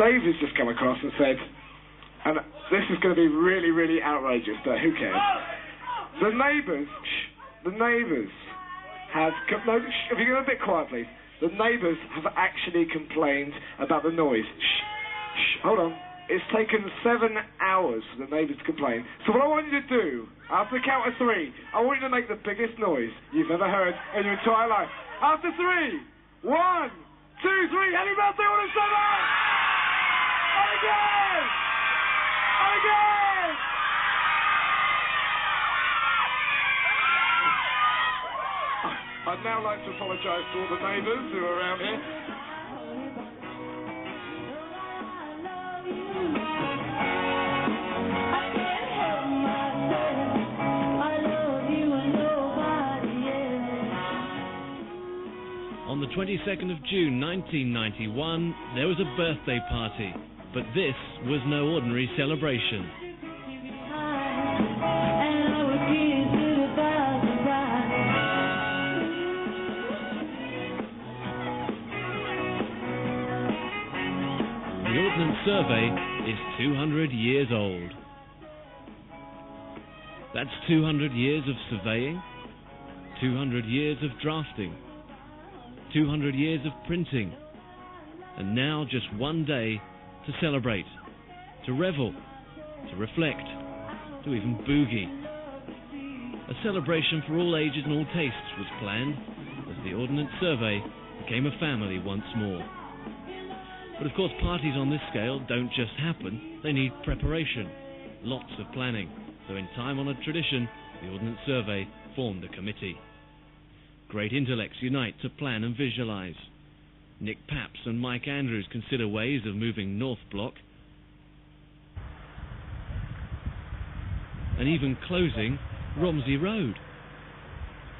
David's just come across and said, and this is going to be really, really outrageous, but who cares? The neighbours have... No, if you go a bit quiet, please. The neighbours have actually complained about the noise. Hold on. It's taken 7 hours for the neighbours to complain. So what I want you to do, after the count of 3, I want you to make the biggest noise you've ever heard in your entire life. After 3, 1, 2, 3, happy birthday, Ordnance Survey! And again! And again! I'd now like to apologise to all the neighbours who are around here. On the 22nd of June 1991, there was a birthday party, but this was no ordinary celebration. The Ordnance Survey is 200 years old. That's 200 years of surveying, 200 years of drafting, 200 years of printing, and now just one day to celebrate, to revel, to reflect, to even boogie. A celebration for all ages and all tastes was planned as the Ordnance Survey became a family once more. But of course parties on this scale don't just happen, they need preparation, lots of planning. So in time-honoured tradition, the Ordnance Survey formed a committee. Great intellects unite to plan and visualise. Nick Papps and Mike Andrews consider ways of moving North Block and even closing Romsey Road.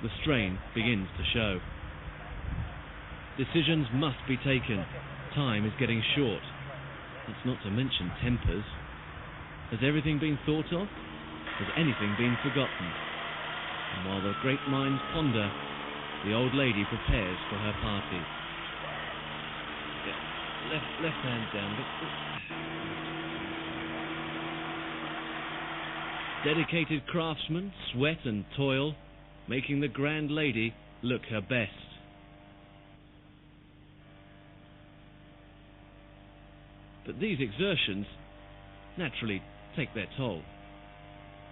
The strain begins to show. Decisions must be taken. Time is getting short. That's not to mention tempers. Has everything been thought of? Has anything been forgotten? And while the great minds ponder, the old lady prepares for her party. Left hand down. Dedicated craftsmen sweat and toil, making the grand lady look her best. But these exertions naturally take their toll.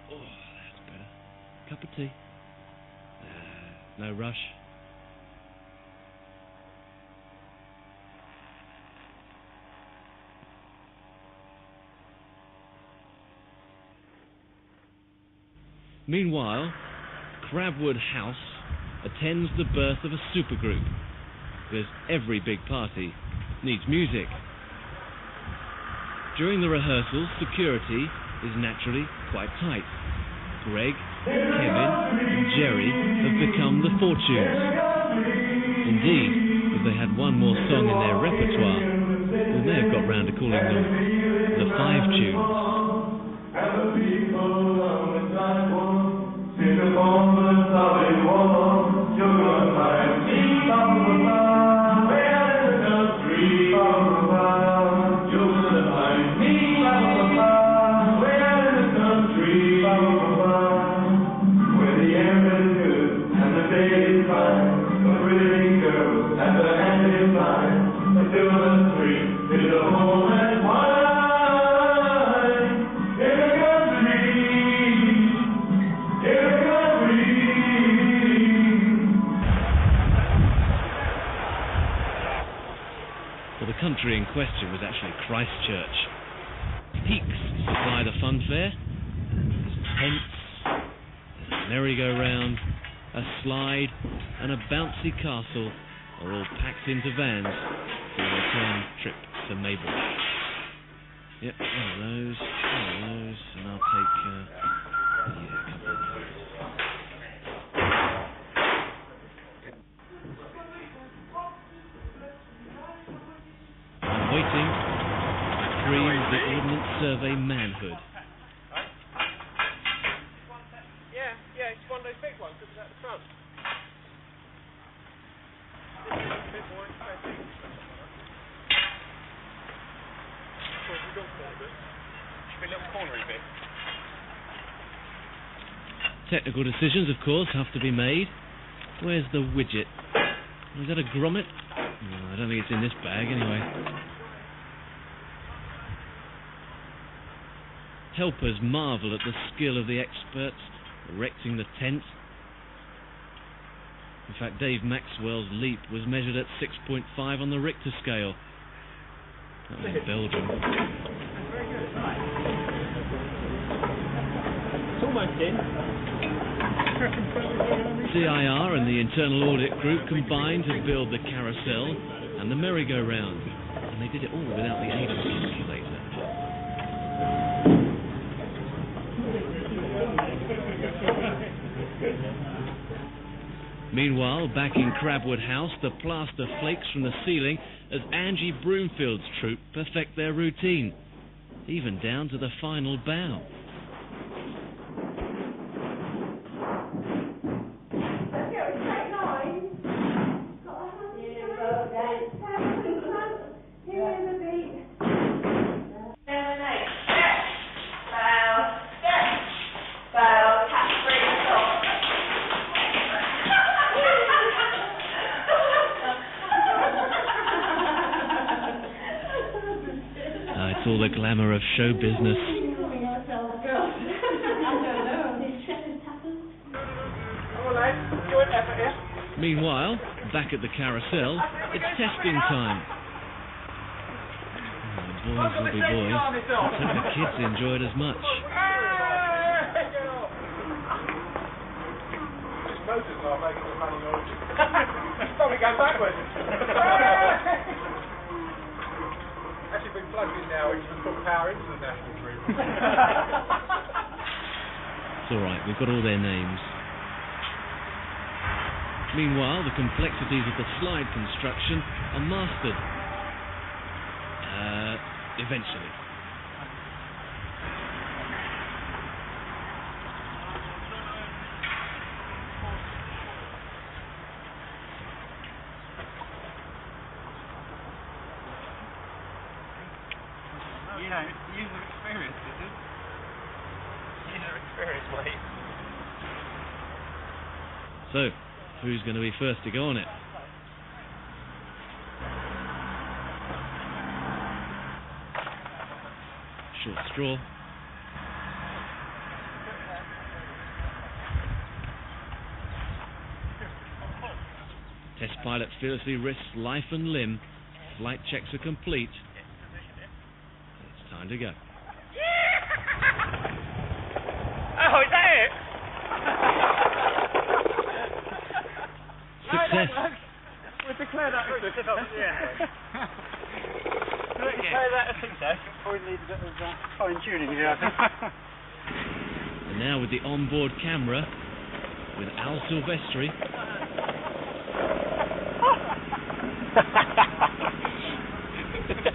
Oh, that's better. Cup of tea. No rush. Meanwhile, Crabwood House attends the birth of a supergroup, because every big party needs music. During the rehearsals, security is naturally quite tight. Greg, Kevin and Jerry have become the Fortunes. Indeed, if they had one more song in their repertoire, they may have got round to calling them the Five Tunes. Country in question was actually Christchurch. Peaks supply the funfair. There's tents, there's a merry-go-round, a slide, and a bouncy castle are all packed into vans for a return trip to Maybush. Yep, one of those, and I'll take a couple of those. Waiting to prove the Ordnance Survey manhood. Yeah, it's one of those big ones that's at the front. This is a bit more expensive. Technical decisions, of course, have to be made. Where's the widget? Is that a grommet? No, I don't think it's in this bag anyway. Helpers marvel at the skill of the experts erecting the tent. In fact, Dave Maxwell's leap was measured at 6.5 on the Richter scale. That was in Belgium. It's almost in. CIR and the Internal Audit Group combined to build the carousel and the merry-go-round, and they did it all without the aid of a calculator. Meanwhile, back in Crabwood House, the plaster flakes from the ceiling as Angie Broomfield's troupe perfect their routine, even down to the final bow. It's all the glamour of show business. Meanwhile, back at the carousel, it's testing time. Oh, the boys will be boys. I hope the kids enjoy it as much. Motors are making the money origin. Probably go backwards. Actually been plugged in now, which will put power into the national grid. It's alright, we've got all their names. Meanwhile, the complexities of the slide construction are mastered. Eventually. User experience, is it? User experience, mate. So, who's going to be first to go on it? Short straw. Test pilot fearlessly risks life and limb. Flight checks are complete. It's time to go. Oh, is that it? Success. We'll declare that a success. We'll declare that a success. Probably need a bit of fine-tuning here, I think. And now with the onboard camera, with Al Silvestri.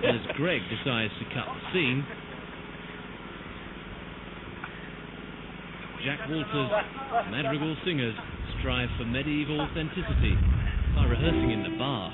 As Greg decides to cut the scene, Jack Walter's madrigal singers strive for medieval authenticity by rehearsing in the bar.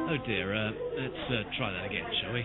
Oh dear, let's try that again, shall we?